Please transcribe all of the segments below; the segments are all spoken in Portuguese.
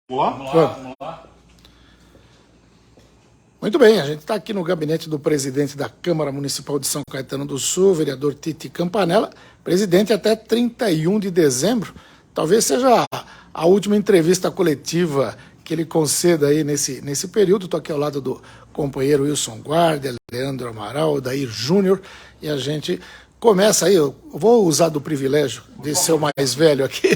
Vamos lá. Muito bem, a gente está aqui no gabinete do presidente da Câmara Municipal de São Caetano do Sul, vereador Titi Campanella, presidente até 31 de dezembro. Talvez seja a última entrevista coletiva que ele conceda aí nesse período. Estou aqui ao lado do companheiro Wilson Guardia, Leandro Amaral, Dair Júnior, e a gente começa aí. Eu vou usar do privilégio de ser o mais velho aqui.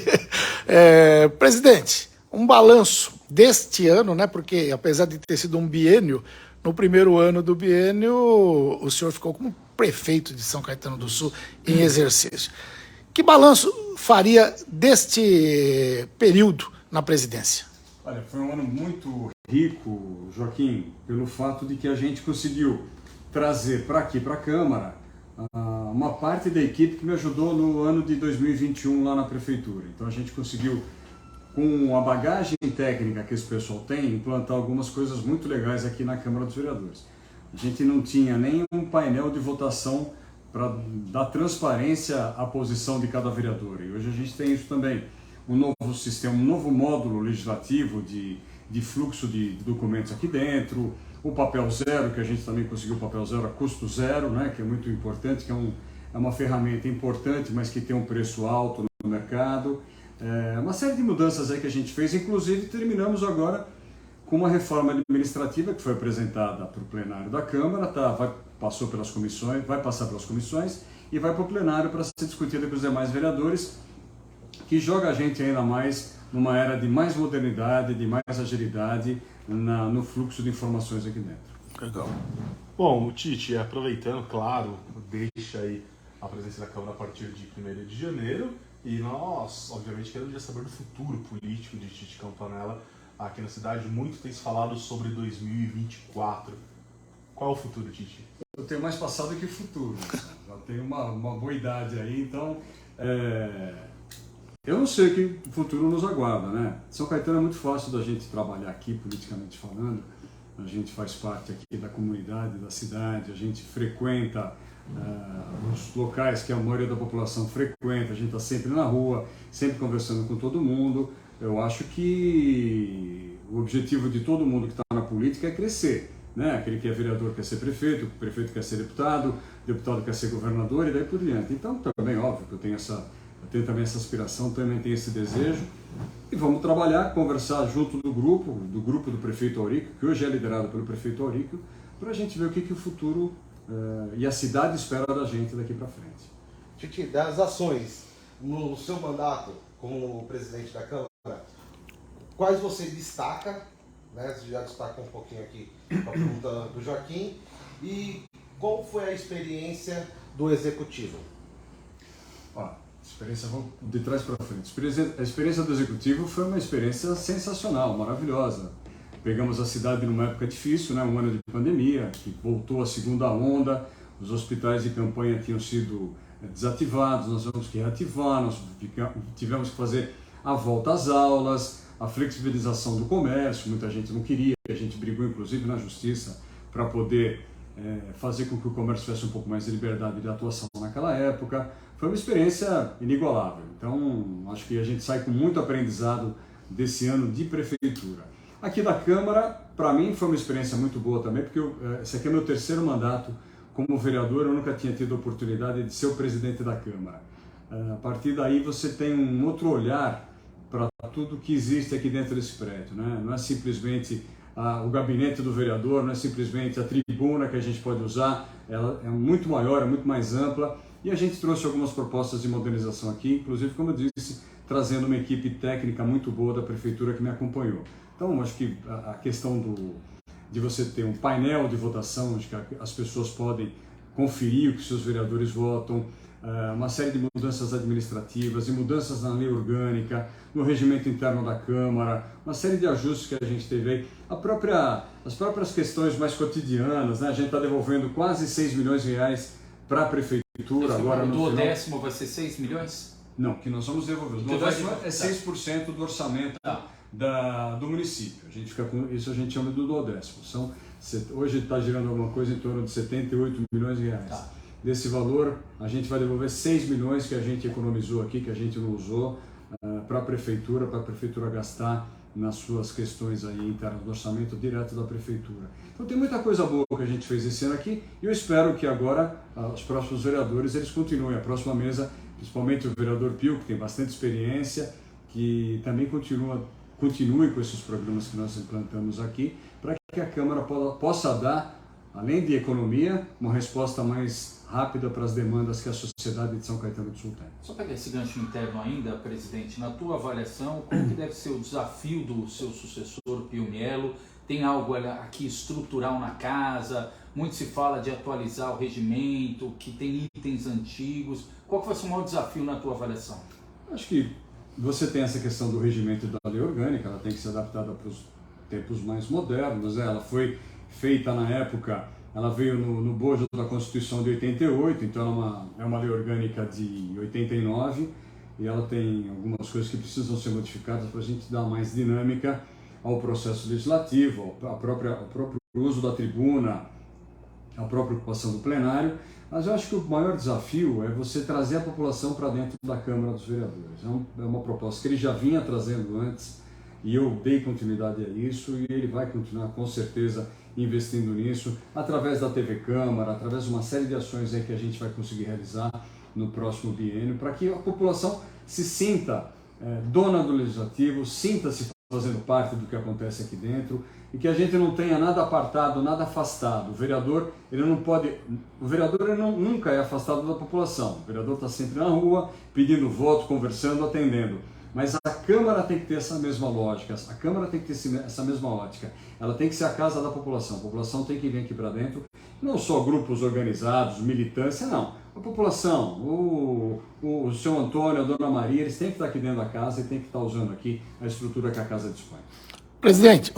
Presidente, um balanço deste ano, né? Porque apesar de ter sido um biênio, no primeiro ano do biênio o senhor ficou como prefeito de São Caetano do Sul em exercício. Que balanço faria deste período na presidência? Olha, foi um ano muito rico, Joaquim, pelo fato de que a gente conseguiu trazer para aqui, para a Câmara, uma parte da equipe que me ajudou no ano de 2021 lá na Prefeitura. Então a gente conseguiu, com a bagagem técnica que esse pessoal tem, implantar algumas coisas muito legais aqui na Câmara dos Vereadores. A gente não tinha nem um painel de votação para dar transparência à posição de cada vereador. E hoje a gente tem isso também, um novo sistema, um novo módulo legislativo de fluxo de documentos aqui dentro, o papel zero, que a gente também conseguiu o papel zero a custo zero, né, que é muito importante, que é uma ferramenta importante, mas que tem um preço alto no mercado. Uma série de mudanças aí que a gente fez, inclusive terminamos agora com uma reforma administrativa que foi apresentada para o plenário da Câmara, passou pelas comissões, vai passar pelas comissões e vai para o plenário para ser discutida com os demais vereadores, que joga a gente ainda mais numa era de mais modernidade, de mais agilidade no fluxo de informações aqui dentro. Legal. Bom, Titi, aproveitando, claro, deixa aí a presença da Câmara a partir de 1º de janeiro e nós, obviamente, queremos já saber do futuro político de Titi Campanella aqui na cidade. Muito tem se falado sobre 2024. Qual é o futuro, Titi? Eu tenho mais passado que futuro, já tenho uma boa idade aí, então eu não sei o que o futuro nos aguarda, né? São Caetano é muito fácil da gente trabalhar aqui, politicamente falando. A gente faz parte aqui da comunidade, da cidade, a gente frequenta os locais que a maioria da população frequenta, a gente está sempre na rua, sempre conversando com todo mundo. Eu acho que o objetivo de todo mundo que está na política é crescer, né? Aquele que é vereador quer ser prefeito, o prefeito quer ser deputado, o deputado quer ser governador e daí por diante. Então, também, óbvio que eu tenho também essa aspiração, também tenho esse desejo. E vamos trabalhar, conversar junto do grupo do prefeito Aurico, que hoje é liderado pelo prefeito Aurico, para a gente ver o que o futuro e a cidade espera da gente daqui para frente. Titi, das ações no seu mandato como presidente da Câmara, quais você destaca, né? Você já destacou um pouquinho aqui com a pergunta do Joaquim, e qual foi a experiência do Executivo? Experiência, vamos de trás para frente. A experiência do Executivo foi uma experiência sensacional, maravilhosa. Pegamos a cidade numa época difícil, né, um ano de pandemia, que voltou a segunda onda, os hospitais de campanha tinham sido desativados, nós tivemos que reativar, nós tivemos que fazer a volta às aulas, a flexibilização do comércio, muita gente não queria, a gente brigou inclusive na justiça para poder fazer com que o comércio tivesse um pouco mais de liberdade de atuação naquela época. Foi uma experiência inigualável, então acho que a gente sai com muito aprendizado desse ano de prefeitura. Aqui da Câmara, para mim foi uma experiência muito boa também, porque esse aqui é meu terceiro mandato como vereador, eu nunca tinha tido a oportunidade de ser o presidente da Câmara. A partir daí você tem um outro olhar para tudo que existe aqui dentro desse prédio, né? Não é simplesmente o gabinete do vereador, não é simplesmente a tribuna que a gente pode usar, ela é muito maior, é muito mais ampla. E a gente trouxe algumas propostas de modernização aqui, inclusive, como eu disse, trazendo uma equipe técnica muito boa da prefeitura que me acompanhou. Então, acho que a questão de você ter um painel de votação, onde as pessoas podem conferir o que seus vereadores votam, uma série de mudanças administrativas e mudanças na lei orgânica, no regimento interno da Câmara, uma série de ajustes que a gente teve aí, as próprias questões mais cotidianas, né? A gente está devolvendo quase 6 milhões de reais para a prefeitura. Agora no final. Décimo vai ser 6 milhões? Não, que nós vamos devolver. O décimo é 6% do orçamento do município. A gente fica com isso, a gente chama do duodécimo. Hoje está girando alguma coisa em torno de 78 milhões de reais. Desse valor, a gente vai devolver 6 milhões que a gente economizou aqui, que a gente não usou, para a prefeitura gastar nas suas questões aí internas do orçamento direto da prefeitura. Então tem muita coisa boa que a gente fez esse ano aqui e eu espero que agora os próximos vereadores eles continuem. A próxima mesa, principalmente o vereador Pio, que tem bastante experiência, que também continue com esses programas que nós implantamos aqui, para que a Câmara possa dar, além de economia, uma resposta mais rápida para as demandas que a sociedade de São Caetano do Sul tem. Só pegar esse gancho interno ainda, presidente, na tua avaliação, como que deve ser o desafio do seu sucessor, Pio Mielo? Tem algo aqui estrutural na casa? Muito se fala de atualizar o regimento, que tem itens antigos. Qual que vai ser o maior desafio na tua avaliação? Acho que você tem essa questão do regimento da lei orgânica, ela tem que ser adaptada para os tempos mais modernos, né? Ela foi feita na época, ela veio no bojo da Constituição de 88, então é uma lei orgânica de 89 e ela tem algumas coisas que precisam ser modificadas para a gente dar mais dinâmica ao processo legislativo, ao próprio uso da tribuna, a própria ocupação do plenário, mas eu acho que o maior desafio é você trazer a população para dentro da Câmara dos Vereadores. É uma proposta que ele já vinha trazendo antes e eu dei continuidade a isso e ele vai continuar com certeza investindo nisso, através da TV Câmara, através de uma série de ações aí que a gente vai conseguir realizar no próximo biênio, para que a população se sinta dona do Legislativo, sinta-se fazendo parte do que acontece aqui dentro e que a gente não tenha nada apartado, nada afastado. O vereador, ele nunca é afastado da população. O vereador está sempre na rua, pedindo voto, conversando, atendendo. Mas a Câmara tem que ter essa mesma lógica, a Câmara tem que ter essa mesma ótica. Ela tem que ser a casa da população. A população tem que vir aqui para dentro, não só grupos organizados, militância, não. A população, o seu Antônio, a dona Maria, eles têm que estar aqui dentro da casa e têm que estar usando aqui a estrutura que a casa dispõe. Presidente,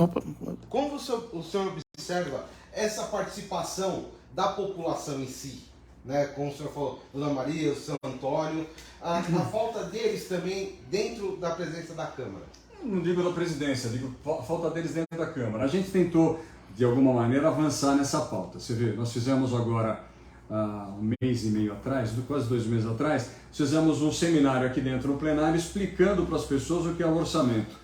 como o senhor observa essa participação da população em si? Né, como o senhor falou, Dona Maria, o São Antônio, a falta deles também dentro da presença da Câmara? Não digo da presidência, digo a falta deles dentro da Câmara. A gente tentou, de alguma maneira, avançar nessa pauta. Você vê, nós fizemos agora, um mês e meio atrás, quase 2 meses atrás, fizemos um seminário aqui dentro no plenário explicando para as pessoas o que é o orçamento.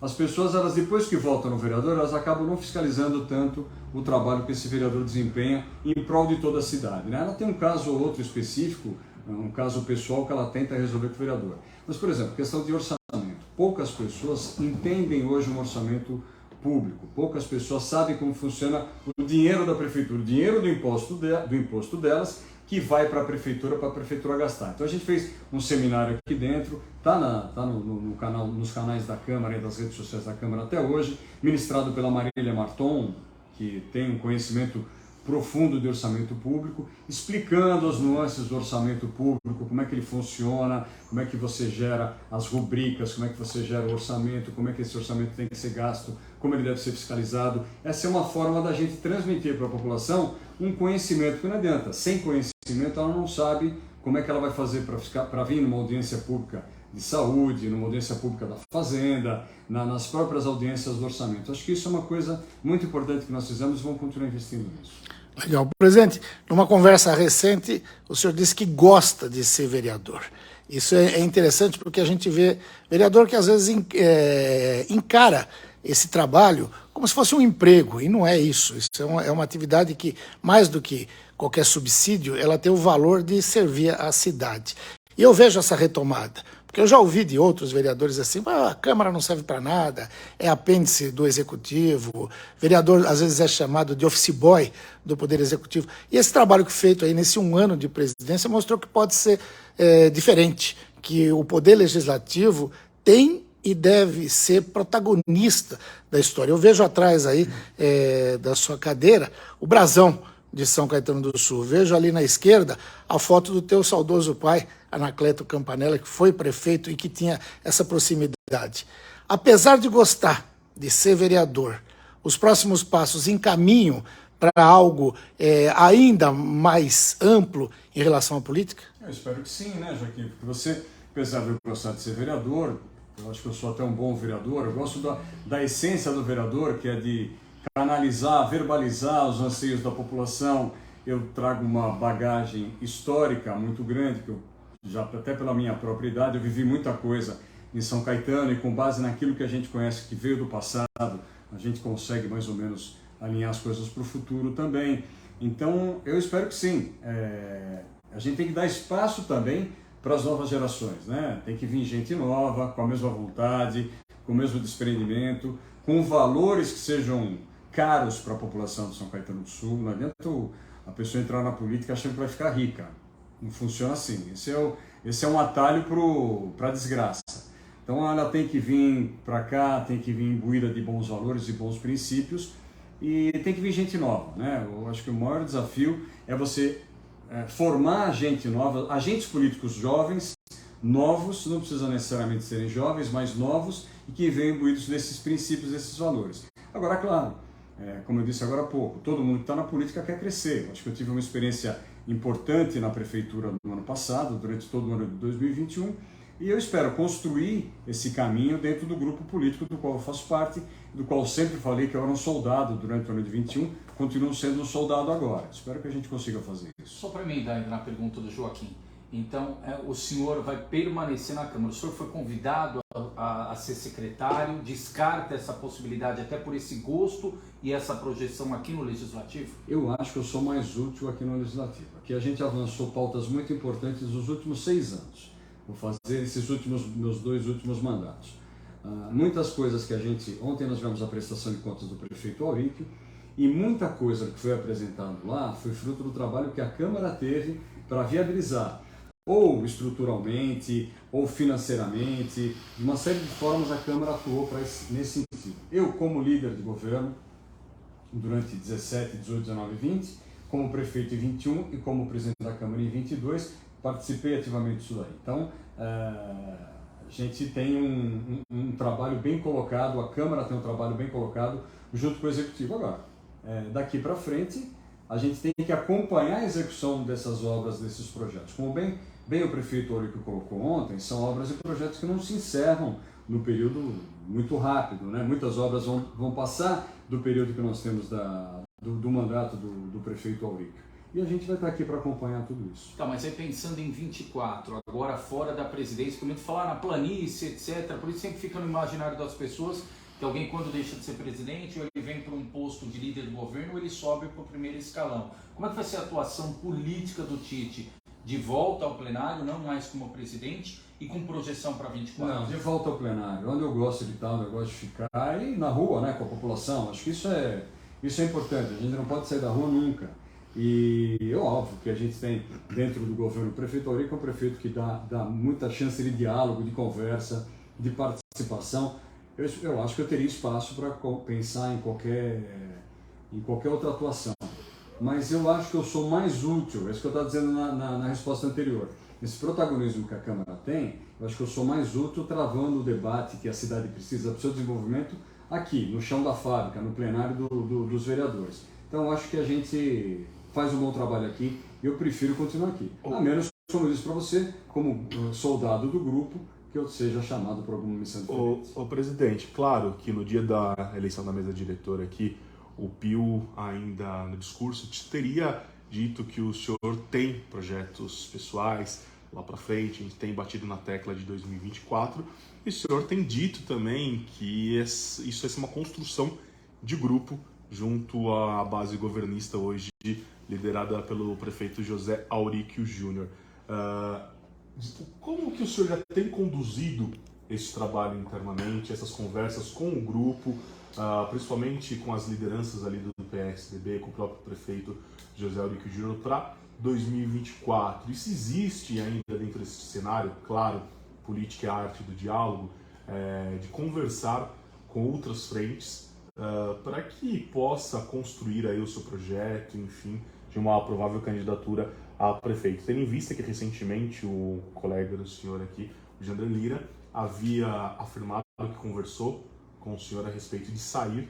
As pessoas, elas depois que votam no vereador, elas acabam não fiscalizando tanto o trabalho que esse vereador desempenha em prol de toda a cidade, né? Ela tem um caso ou outro específico, um caso pessoal que ela tenta resolver com o vereador. Mas, por exemplo, questão de orçamento. Poucas pessoas entendem hoje um orçamento público. Poucas pessoas sabem como funciona o dinheiro da prefeitura, o dinheiro do imposto delas, que vai para a prefeitura gastar. Então a gente fez um seminário aqui dentro, está nos canais da Câmara e das redes sociais da Câmara até hoje, ministrado pela Marília Marton, que tem um conhecimento profundo de orçamento público, explicando as nuances do orçamento público, como é que ele funciona, como é que você gera as rubricas, como é que você gera o orçamento, como é que esse orçamento tem que ser gasto, como ele deve ser fiscalizado. Essa é uma forma da gente transmitir para a população um conhecimento que não adianta. Sem conhecimento ela não sabe como é que ela vai fazer para vir numa audiência pública de saúde, numa audiência pública da Fazenda, nas próprias audiências do orçamento. Acho que isso é uma coisa muito importante que nós fizemos e vamos continuar investindo nisso. Legal. Presidente, numa conversa recente, o senhor disse que gosta de ser vereador. Isso é interessante porque a gente vê vereador que às vezes encara esse trabalho como se fosse um emprego, e não é isso. Isso é uma atividade que, mais do que qualquer subsídio, ela tem o valor de servir a cidade. E eu vejo essa retomada, porque eu já ouvi de outros vereadores assim, a Câmara não serve para nada, é apêndice do Executivo, vereador às vezes é chamado de office boy do Poder Executivo. E esse trabalho que feito aí nesse 1 ano de presidência mostrou que pode ser diferente, que o Poder Legislativo tem e deve ser protagonista da história. Eu vejo atrás aí da sua cadeira o brasão de São Caetano do Sul. Vejo ali na esquerda a foto do teu saudoso pai, Anacleto Campanella, que foi prefeito e que tinha essa proximidade. Apesar de gostar de ser vereador, os próximos passos encaminham para algo ainda mais amplo em relação à política? Eu espero que sim, né, Joaquim? Porque você, apesar de eu gostar de ser vereador, eu acho que eu sou até um bom vereador, eu gosto da essência do vereador, que é de canalizar, verbalizar os anseios da população. Eu trago uma bagagem histórica muito grande, que eu já, até pela minha própria idade, eu vivi muita coisa em São Caetano e com base naquilo que a gente conhece que veio do passado, a gente consegue mais ou menos alinhar as coisas para o futuro também. Então, eu espero que sim. A gente tem que dar espaço também para as novas gerações, né? Tem que vir gente nova, com a mesma vontade, com o mesmo desprendimento, com valores que sejam caros para a população de São Caetano do Sul. Não adianta a pessoa entrar na política achando que vai ficar rica. Não funciona assim. Esse é um atalho para a desgraça. Então ela tem que vir para cá, tem que vir imbuída de bons valores e bons princípios e tem que vir gente nova, né? Eu acho que o maior desafio é você formar gente nova, agentes políticos jovens, novos, não precisa necessariamente serem jovens, mas novos e que venham imbuídos desses princípios, desses valores. Agora, claro, como eu disse agora há pouco, todo mundo que está na política quer crescer. Acho que eu tive uma experiência importante na prefeitura no ano passado, durante todo o ano de 2021, e eu espero construir esse caminho dentro do grupo político do qual eu faço parte, do qual sempre falei que eu era um soldado durante o ano de 21, continuo sendo um soldado agora. Espero que a gente consiga fazer isso. Só para mim, na pergunta do Joaquim. Então, o senhor vai permanecer na Câmara. O senhor foi convidado a ser secretário, descarta essa possibilidade até por esse gosto e essa projeção aqui no Legislativo? Eu acho que eu sou mais útil aqui no Legislativo. Aqui a gente avançou pautas muito importantes nos últimos 6 anos. Vou fazer esses meus 2 últimos mandatos. Muitas coisas que ontem nós tivemos a prestação de contas do prefeito Auríquio, e muita coisa que foi apresentado lá foi fruto do trabalho que a Câmara teve para viabilizar, ou estruturalmente, ou financeiramente, de uma série de formas a Câmara atuou nesse sentido. Eu, como líder de governo, durante 17, 18, 19 e 20, como prefeito em 21 e como presidente da Câmara em 22, participei ativamente disso daí. Então, a gente tem um trabalho bem colocado, a Câmara tem um trabalho bem colocado junto com o Executivo. Agora, daqui para frente, a gente tem que acompanhar a execução dessas obras, desses projetos. Como bem o prefeito Auríquio colocou ontem, são obras e projetos que não se encerram no período muito rápido, né? Muitas obras vão passar do período que nós temos do mandato do prefeito Auríquio. E a gente vai estar aqui para acompanhar tudo isso. Tá, mas aí pensando em 24, agora fora da presidência, por exemplo, falar na planície, etc., por isso sempre fica no imaginário das pessoas que alguém, quando deixa de ser presidente, ou ele vem para um posto de líder do governo, ou ele sobe para o primeiro escalão. Como é que vai ser a atuação política do Tite? De volta ao plenário, não mais como presidente, e com projeção para 24? Não, de volta ao plenário. Onde eu gosto de estar, onde eu gosto de ficar, e na rua, né, com a população. Acho que isso é importante. A gente não pode sair da rua nunca. E é óbvio que a gente tem dentro do governo o prefeito Auríquio, é um prefeito que dá muita chance de diálogo, de conversa, de participação. Eu acho que eu teria espaço para pensar em qualquer outra atuação. Mas eu acho que eu sou mais útil, é isso que eu estava dizendo na resposta anterior. Esse protagonismo que a Câmara tem, eu acho que eu sou mais útil travando o debate que a cidade precisa para o seu desenvolvimento aqui, no chão da fábrica, no plenário dos vereadores. Então eu acho que a gente faz um bom trabalho aqui e eu prefiro continuar aqui. A menos, como eu disse para você, como soldado do grupo, que eu seja chamado por alguma missão diferente. Ô presidente, claro que no dia da eleição da mesa diretora aqui, o Pio ainda no discurso teria dito que o senhor tem projetos pessoais lá para frente, a gente tem batido na tecla de 2024, e o senhor tem dito também que isso vai ser uma construção de grupo junto à base governista hoje, liderada pelo prefeito José Auríquio Júnior. Como que o senhor já tem conduzido esse trabalho internamente, essas conversas com o grupo, principalmente com as lideranças ali do PSDB, com o próprio prefeito José Auríquio Júnior, para 2024? E se existe ainda dentro desse cenário, claro, política é a arte do diálogo, de conversar com outras frentes, para que possa construir aí o seu projeto, enfim, de uma provável candidatura a prefeito. Tendo em vista que recentemente o colega do senhor aqui, o Jandran Lira, havia afirmado que conversou com o senhor a respeito de sair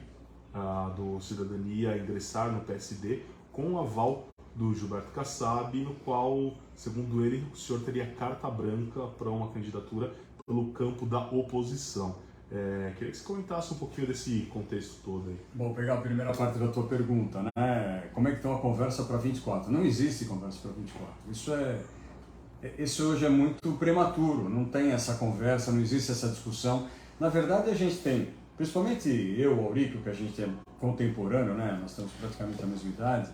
do Cidadania e ingressar no PSD com o aval do Gilberto Kassab, no qual, segundo ele, o senhor teria carta branca para uma candidatura pelo campo da oposição. Queria que você comentasse um pouquinho desse contexto todo aí. Bom, vou pegar a primeira parte da tua pergunta, né? Como é que está a conversa para 24? Não existe conversa para 24. Isso é esse hoje é muito prematuro, não tem essa conversa, não existe essa discussão. Na verdade, a gente tem, principalmente eu, Aurico, que a gente é contemporâneo, né? Nós temos praticamente a mesma idade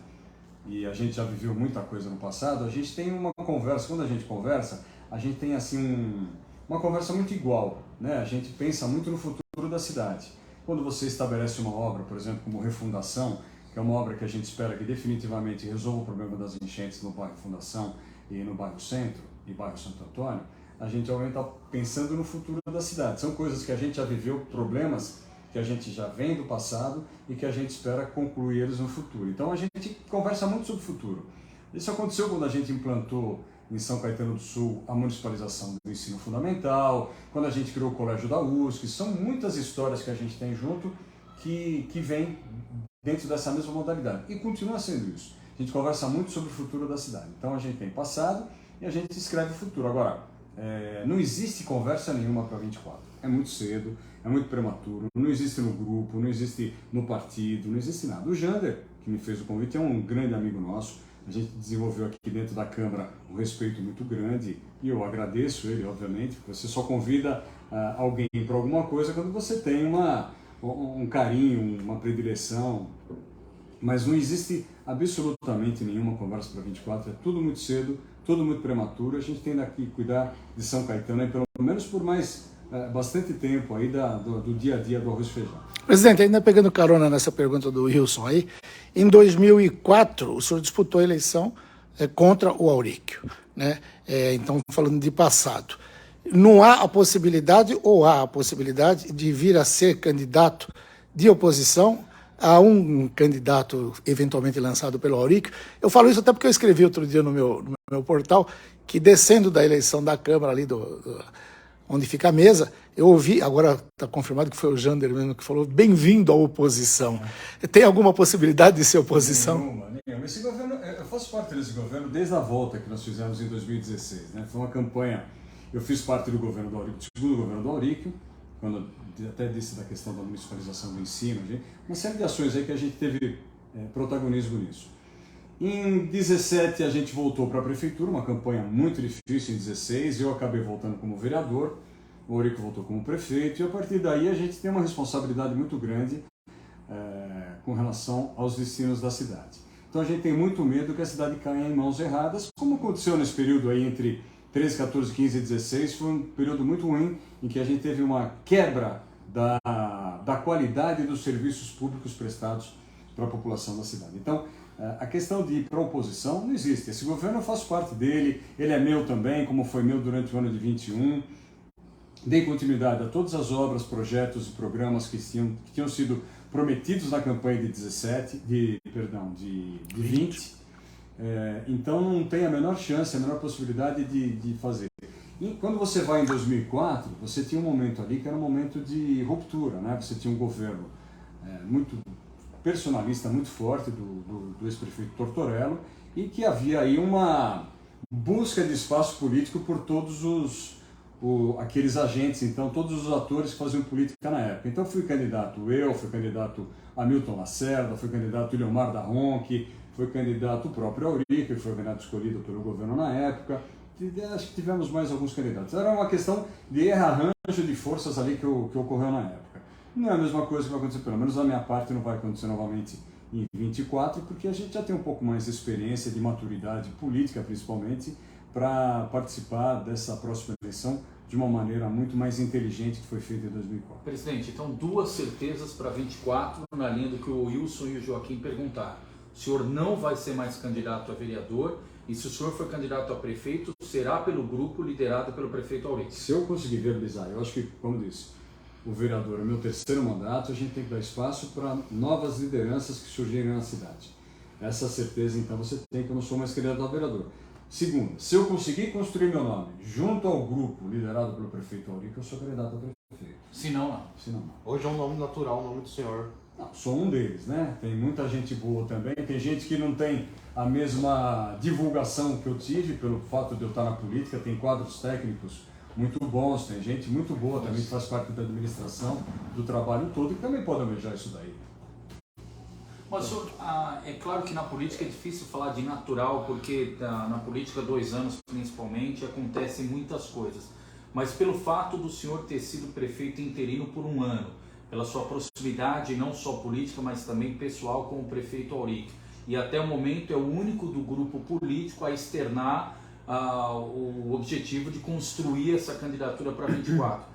e a gente já viveu muita coisa no passado, a gente tem uma conversa, quando a gente conversa, a gente tem assim uma conversa muito igual, né? A gente pensa muito no futuro da cidade. Quando você estabelece uma obra, por exemplo, como Refundação, que é uma obra que a gente espera que definitivamente resolva o problema das enchentes no bairro Fundação e no bairro Centro e bairro Santo Antônio, a gente realmente está pensando no futuro da cidade. São coisas que a gente já viveu, problemas que a gente já vem do passado e que a gente espera concluir eles no futuro. Então a gente conversa muito sobre o futuro. Isso aconteceu quando a gente implantou em São Caetano do Sul a municipalização do ensino fundamental, quando a gente criou o Colégio da USC. São muitas histórias que a gente tem junto que vem dentro dessa mesma modalidade. E continua sendo isso. A gente conversa muito sobre o futuro da cidade. Então a gente tem passado e a gente escreve o futuro. Agora, não existe conversa nenhuma para 24. É muito cedo, é muito prematuro, não existe no grupo, não existe no partido, não existe nada. O Jander, que me fez o convite, é um grande amigo nosso. A gente desenvolveu aqui dentro da Câmara um respeito muito grande e eu agradeço ele, obviamente, porque você só convida alguém para alguma coisa quando você tem um carinho, uma predileção, mas não existe absolutamente nenhuma conversa para 24, é tudo muito cedo, tudo muito prematuro. A gente tem daqui que cuidar de São Caetano, aí, pelo menos por mais bastante tempo aí do dia a dia do arroz e feijão. Presidente, ainda pegando carona nessa pergunta do Wilson aí, em 2004 o senhor disputou a eleição contra o Auríquio, né? Então, falando de passado, não há a possibilidade ou há a possibilidade de vir a ser candidato de oposição a um candidato eventualmente lançado pelo Auríquio? Eu falo isso até porque eu escrevi outro dia no meu portal que, descendo da eleição da Câmara ali onde fica a mesa, eu ouvi, agora está confirmado que foi o Jander mesmo que falou, bem-vindo à oposição. Tem alguma possibilidade de ser oposição? Nenhuma. Esse governo, eu faço parte desse governo desde a volta que nós fizemos em 2016, né? Foi uma campanha, eu fiz parte do governo do Auríquio, do segundo governo do Auríquio, quando até disse da questão da municipalização do ensino, uma série de ações aí que a gente teve protagonismo nisso. Em 17 a gente voltou para a prefeitura, uma campanha muito difícil em 16, eu acabei voltando como vereador, o Auríquio voltou como prefeito, e a partir daí a gente tem uma responsabilidade muito grande com relação aos destinos da cidade. Então a gente tem muito medo que a cidade caia em mãos erradas, como aconteceu nesse período aí entre 13, 14, 15 e 16, foi um período muito ruim, em que a gente teve uma quebra da qualidade dos serviços públicos prestados para a população da cidade. Então, a questão de ir para a oposição não existe. Esse governo eu faço parte dele, ele é meu também, como foi meu durante o ano de 21. Dei continuidade a todas as obras, projetos e programas que tinham sido prometidos na campanha de 20. Então não tem a menor chance, a menor possibilidade de fazer. E quando você vai em 2004, você tinha um momento ali que era um momento de ruptura, né? Você tinha um governo muito personalista, muito forte do ex-prefeito Tortorello, e que havia aí uma busca de espaço político por todos aqueles agentes, então todos os atores que faziam política na época. Então fui candidato fui candidato Hamilton Lacerda, fui candidato Iliomar da Ronque, foi candidato o próprio Auríquio, que foi candidato escolhido pelo governo na época. Acho que tivemos mais alguns candidatos. Era uma questão de arranjo de forças ali que ocorreu na época. Não é a mesma coisa que vai acontecer, pelo menos da minha parte não vai acontecer novamente em 24, porque a gente já tem um pouco mais de experiência, de maturidade política principalmente, para participar dessa próxima eleição de uma maneira muito mais inteligente que foi feita em 2004. Presidente, então duas certezas para 24 na linha do que o Wilson e o Joaquim perguntaram. O senhor não vai ser mais candidato a vereador e se o senhor for candidato a prefeito, será pelo grupo liderado pelo prefeito Auríquio. Se eu conseguir viabilizar, eu acho que, como disse, o vereador é o meu terceiro mandato, a gente tem que dar espaço para novas lideranças que surgirem na cidade. Essa certeza, então, você tem que eu não sou mais candidato a vereador. Segundo, se eu conseguir construir meu nome junto ao grupo liderado pelo prefeito Auríquio, eu sou candidato a prefeito. Se não, não. Se não, não. Hoje é um nome natural, o nome do senhor. Não, sou um deles, né? Tem muita gente boa também, tem gente que não tem a mesma divulgação que eu tive pelo fato de eu estar na política, tem quadros técnicos muito bons, tem gente muito boa também que faz parte da administração, do trabalho todo, e também pode almejar isso daí. Mas, senhor, é claro que na política é difícil falar de natural, porque na política 2 anos principalmente acontecem muitas coisas. Mas pelo fato do senhor ter sido prefeito interino por 1 ano, pela sua proximidade não só política, mas também pessoal com o prefeito Auric, e até o momento é o único do grupo político a externar o objetivo de construir essa candidatura para 24.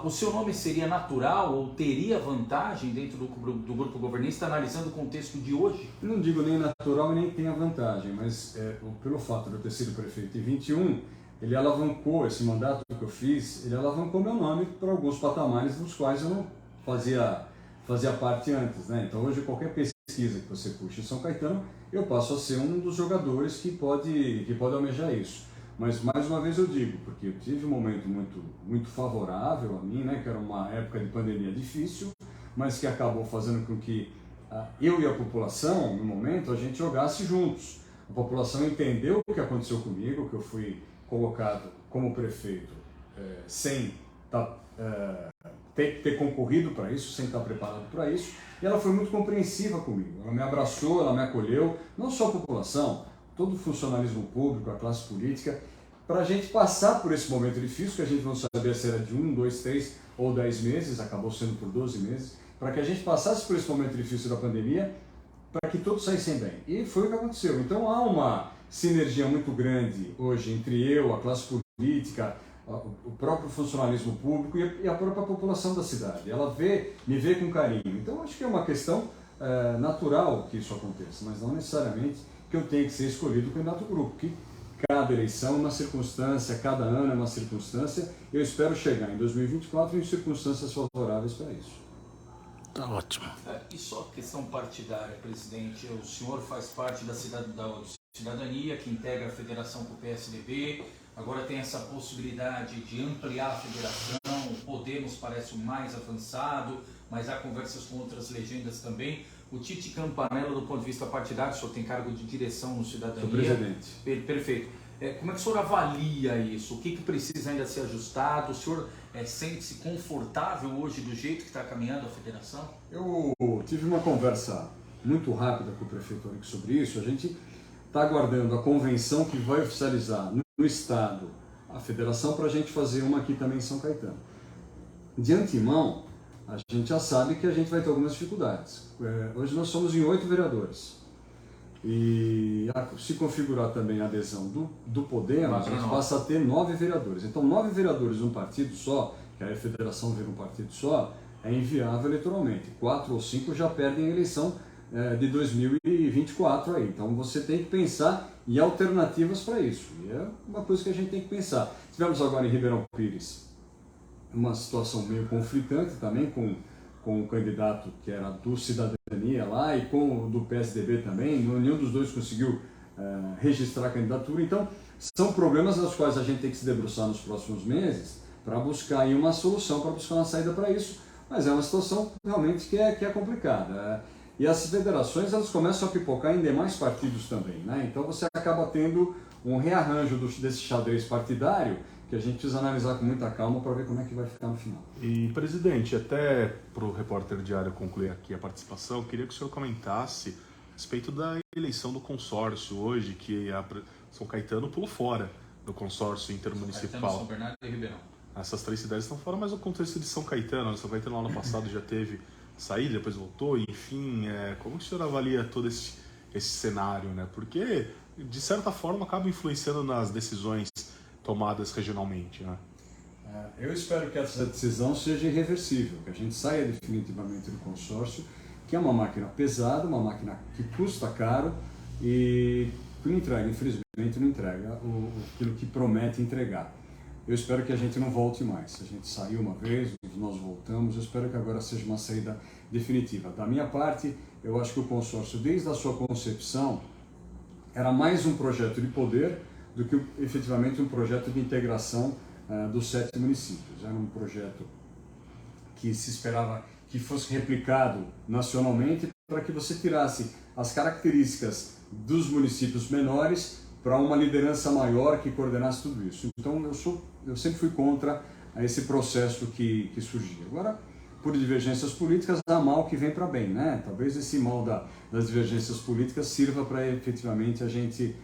O seu nome seria natural ou teria vantagem dentro do grupo governista, analisando o contexto de hoje? Não digo nem natural e nem tenha vantagem, mas pelo fato de eu ter sido prefeito em 21, ele alavancou esse mandato que eu fiz, ele alavancou meu nome para alguns patamares dos quais eu não fazia parte antes, né? Então hoje qualquer pesquisa que você puxe em São Caetano, eu passo a ser um dos jogadores que pode almejar isso. Mas mais uma vez eu digo, porque eu tive um momento muito favorável a mim, né? Que era uma época de pandemia difícil, mas que acabou fazendo com que eu e a população, no momento, a gente jogasse juntos. A população entendeu o que aconteceu comigo, que eu fui colocado como prefeito sem ter concorrido para isso, sem estar preparado para isso, e ela foi muito compreensiva comigo. Ela me abraçou, ela me acolheu, não só a população, todo o funcionalismo público, a classe política, para a gente passar por esse momento difícil, que a gente não sabia se era de 1, 2, 3 ou 10 meses, acabou sendo por 12 meses, para que a gente passasse por esse momento difícil da pandemia, para que todos saíssem bem. E foi o que aconteceu. Então há uma sinergia muito grande hoje entre eu, a classe política, o próprio funcionalismo público e a própria população da cidade. Ela me vê com carinho. Então acho que é uma questão natural que isso aconteça, mas não necessariamente que eu tenha que ser escolhido candidato do grupo, que cada eleição é uma circunstância, cada ano é uma circunstância. Eu espero chegar em 2024 em circunstâncias favoráveis para isso. Tá ótimo. E só questão partidária, presidente, o senhor faz parte da cidadania que integra a federação com o PSDB, agora tem essa possibilidade de ampliar a federação, o Podemos parece o mais avançado, mas há conversas com outras legendas também. O Tite Campanella, do ponto de vista partidário, o senhor tem cargo de direção no Cidadania. Sou presidente. Perfeito. Como é que o senhor avalia isso? O que precisa ainda ser ajustado? O senhor sente-se confortável hoje do jeito que está caminhando a federação? Eu tive uma conversa muito rápida com o prefeito Auric sobre isso. A gente está aguardando a convenção que vai oficializar no Estado a federação para a gente fazer uma aqui também em São Caetano. De antemão, a gente já sabe que a gente vai ter algumas dificuldades. Hoje nós somos em 8 vereadores. E se configurar também a adesão do Podemos, a gente passa a ter 9 vereadores. Então 9 vereadores num partido só, que aí a federação vira um partido só, é inviável eleitoralmente. 4 ou 5 já perdem a eleição de 2024 aí. Então você tem que pensar em alternativas para isso. E é uma coisa que a gente tem que pensar. Tivemos agora em Ribeirão Pires uma situação meio conflitante também com o candidato que era do Cidadania lá e com o do PSDB também. Nenhum dos dois conseguiu registrar a candidatura. Então são problemas aos quais a gente tem que se debruçar nos próximos meses para buscar aí uma solução, para buscar uma saída para isso. Mas é uma situação realmente que é complicada. E as federações elas começam a pipocar em demais partidos também, né? Então você acaba tendo um rearranjo desse xadrez partidário que a gente precisa analisar com muita calma para ver como é que vai ficar no final. E, presidente, até para o repórter diário concluir aqui a participação, eu queria que o senhor comentasse a respeito da eleição do consórcio hoje, que São Caetano pulou fora do consórcio intermunicipal. São Bernardo e Ribeirão. Essas 3 cidades estão fora, mas o contexto de São Caetano, São Caetano lá no passado já teve saída, depois voltou, enfim, como que o senhor avalia todo esse cenário, né? Porque, de certa forma, acaba influenciando nas decisões tomadas regionalmente, né? Eu espero que essa decisão seja irreversível, que a gente saia definitivamente do consórcio, que é uma máquina pesada, uma máquina que custa caro e que não entrega, infelizmente não entrega aquilo que promete entregar. Eu espero que a gente não volte mais. A gente saiu uma vez, nós voltamos, eu espero que agora seja uma saída definitiva. Da minha parte, eu acho que o consórcio, desde a sua concepção, era mais um projeto de poder do que efetivamente um projeto de integração dos 7 municípios. Era um projeto que se esperava que fosse replicado nacionalmente para que você tirasse as características dos municípios menores para uma liderança maior que coordenasse tudo isso. Então eu sempre fui contra esse processo que surgia. Agora, por divergências políticas, há mal que vem para bem, né? Talvez esse mal das divergências políticas sirva para efetivamente a gente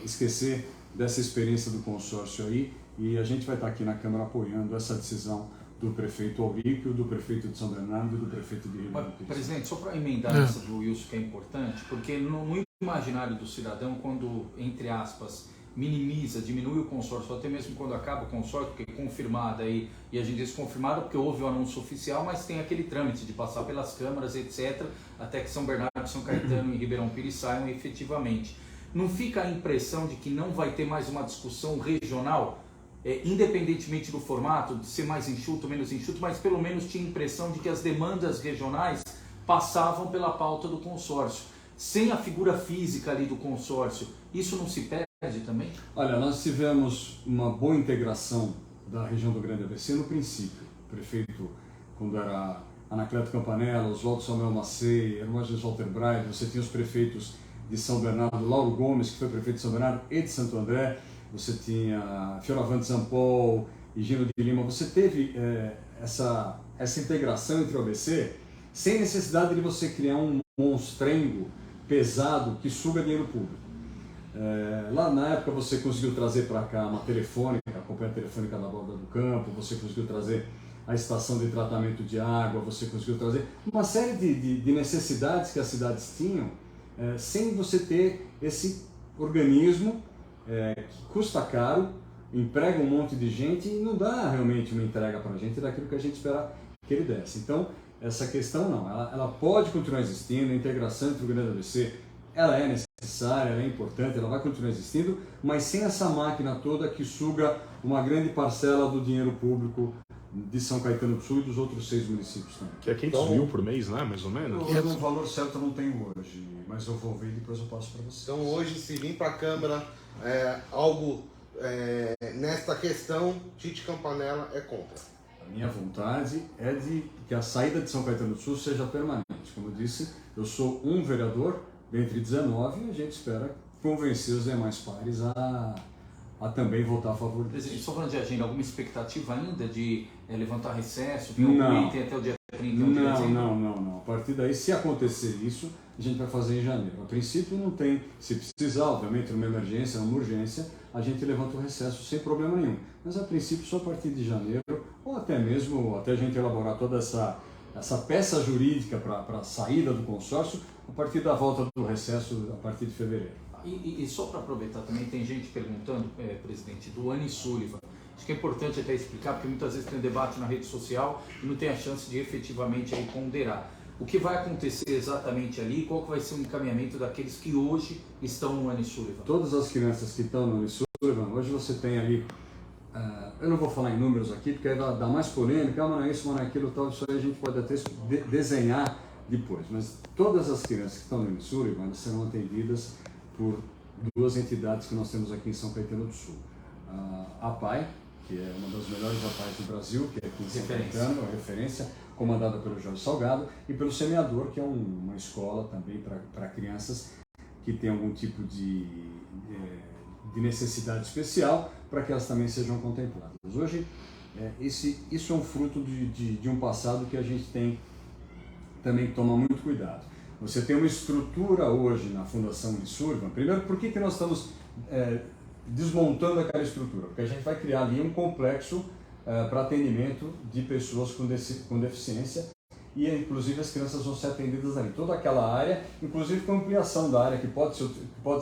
esquecer dessa experiência do consórcio aí, e a gente vai estar aqui na Câmara apoiando essa decisão do prefeito Auríquio, do prefeito de São Bernardo e do prefeito de Ribeirão Pires. Presidente, só para emendar essa do Wilson, que é importante, porque no imaginário do cidadão, quando, entre aspas, minimiza, diminui o consórcio, até mesmo quando acaba o consórcio, porque é confirmada aí, e a gente diz confirmada porque houve o anúncio oficial, mas tem aquele trâmite de passar pelas câmaras, etc., até que São Bernardo, São Caetano e Ribeirão Pires saiam efetivamente. Não fica a impressão de que não vai ter mais uma discussão regional, independentemente do formato, de ser mais enxuto, menos enxuto, mas pelo menos tinha a impressão de que as demandas regionais passavam pela pauta do consórcio. Sem a figura física ali do consórcio, isso não se perde também? Olha, nós tivemos uma boa integração da região do Grande ABC no princípio. O prefeito, quando era Anacleto Campanella, Oswaldo Samuel Macei, Hermógenes Walter Braille, você tinha os prefeitos de São Bernardo, Lauro Gomes, que foi prefeito de São Bernardo, e de Santo André, você tinha Fioravante Zampol e Gino de Lima. Você teve essa integração entre o ABC sem necessidade de você criar um monstrengo pesado que suga dinheiro público. Lá na época você conseguiu trazer para cá uma telefônica, a companhia telefônica da Borda do Campo, você conseguiu trazer a estação de tratamento de água, você conseguiu trazer uma série de necessidades que as cidades tinham, sem você ter esse organismo que custa caro, emprega um monte de gente e não dá realmente uma entrega para a gente daquilo que a gente espera que ele desse. Então, essa questão não, ela pode continuar existindo, a integração entre o Grande ABC, ela é necessária, ela é importante, ela vai continuar existindo, mas sem essa máquina toda que suga uma grande parcela do dinheiro público de São Caetano do Sul e dos outros 6 municípios também. Que é 500 mil por mês, né? Mais ou menos? O valor certo eu não tenho hoje, mas eu vou ver e depois eu passo para você. Então hoje, se vir para a Câmara algo nesta questão, Tite Campanella é contra. A minha vontade é de que a saída de São Caetano do Sul seja permanente. Como eu disse, eu sou um vereador dentre 19 e a gente espera convencer os demais pares a também votar a favor disso. Presidente, só falando de agenda, alguma expectativa ainda de levantar recesso, vir algum item até o dia 30 de dezembro? Não. A partir daí, se acontecer isso, a gente vai fazer em janeiro. A princípio não tem, se precisar, obviamente, numa emergência, numa urgência, a gente levanta o recesso sem problema nenhum. Mas a princípio só a partir de janeiro, ou até mesmo, até a gente elaborar toda essa peça jurídica para a saída do consórcio, a partir da volta do recesso, a partir de fevereiro. E só para aproveitar também, tem gente perguntando, presidente, do Anny Sullivan. Acho que é importante até explicar, porque muitas vezes tem um debate na rede social e não tem a chance de efetivamente aí ponderar. O que vai acontecer exatamente ali, qual que vai ser o encaminhamento daqueles que hoje estão no Anny Sullivan? Todas as crianças que estão no Anny Sullivan, hoje você tem ali, eu não vou falar em números aqui, porque aí dá mais polêmica, mas não é isso, mas não é aquilo, tal, isso aí a gente pode até desenhar depois. Mas todas as crianças que estão no Anny Sullivan, elas serão atendidas por 2 entidades que nós temos aqui em São Caetano do Sul. A APAI, que é uma das melhores APAIs do Brasil, que é aqui em São Caetano, a referência, comandada pelo Jorge Salgado, e pelo Semeador, que é uma escola também para crianças que têm algum tipo de necessidade especial, para que elas também sejam contempladas. Hoje, isso é um fruto de um passado que a gente tem também que tomar muito cuidado. Você tem uma estrutura hoje na Fundação Anny Sullivan. Primeiro, por que nós estamos desmontando aquela estrutura? Porque a gente vai criar ali um complexo para atendimento de pessoas com deficiência e, inclusive, as crianças vão ser atendidas ali. Toda aquela área, inclusive com ampliação da área que pode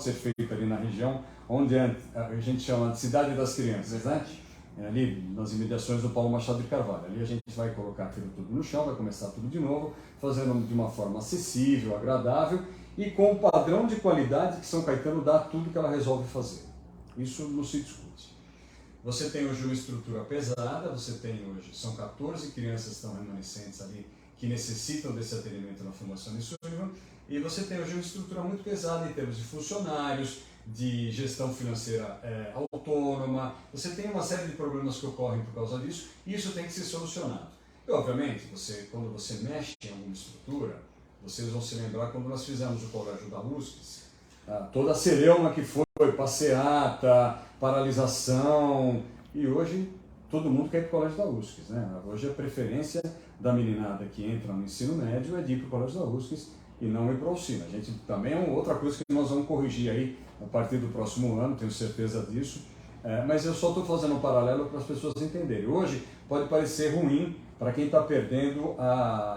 ser feita ali na região, onde a gente chama de Cidade das Crianças, né? Ali nas imediações do Paulo Machado de Carvalho. Ali a gente vai colocar aquilo tudo no chão, vai começar tudo de novo, fazendo de uma forma acessível, agradável e com o padrão de qualidade que São Caetano dá a tudo que ela resolve fazer. Isso não se discute. Você tem hoje uma estrutura pesada, você tem hoje, são 14 crianças que estão remanescentes ali que necessitam desse atendimento na Fundação Anny Sullivan, e você tem hoje uma estrutura muito pesada em termos de funcionários, de gestão financeira autônoma, você tem uma série de problemas que ocorrem por causa disso, e isso tem que ser solucionado. E, obviamente, quando você mexe em alguma estrutura, vocês vão se lembrar quando nós fizemos o colégio da USP, toda a celeuma que foi, passeata, paralisação, e hoje todo mundo quer ir para o colégio da USP, né? Hoje a preferência da meninada que entra no ensino médio é de ir para o Colégio da UFSC e não ir para o Alcina. A gente também é outra coisa que nós vamos corrigir aí a partir do próximo ano, tenho certeza disso. Mas eu só estou fazendo um paralelo para as pessoas entenderem. Hoje pode parecer ruim para quem está perdendo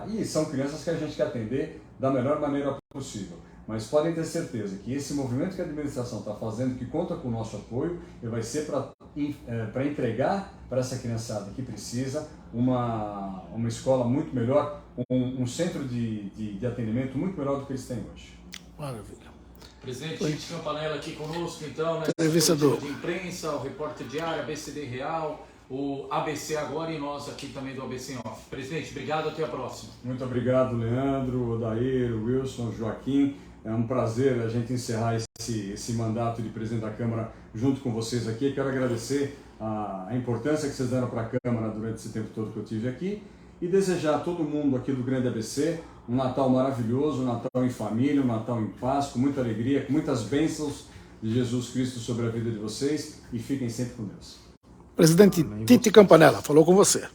e são crianças que a gente quer atender da melhor maneira possível. Mas podem ter certeza que esse movimento que a administração está fazendo, que conta com o nosso apoio, ele vai ser para entregar para essa criançada que precisa uma escola muito melhor, um centro de atendimento muito melhor do que eles têm hoje. Maravilha. Presidente Tite Campanella aqui conosco, então, né? Entrevista de imprensa, o repórter diário, ABCD Real, o ABC Agora e nós aqui também do ABC Off. Presidente, obrigado, até a próxima. Muito obrigado, Leandro, Odair, Wilson, Joaquim. É um prazer a gente encerrar esse mandato de presidente da Câmara junto com vocês aqui. Quero agradecer a importância que vocês deram para a Câmara durante esse tempo todo que eu tive aqui e desejar a todo mundo aqui do Grande ABC um Natal maravilhoso, um Natal em família, um Natal em paz, com muita alegria, com muitas bênçãos de Jesus Cristo sobre a vida de vocês e fiquem sempre com Deus. Presidente Tite Campanella falou com você.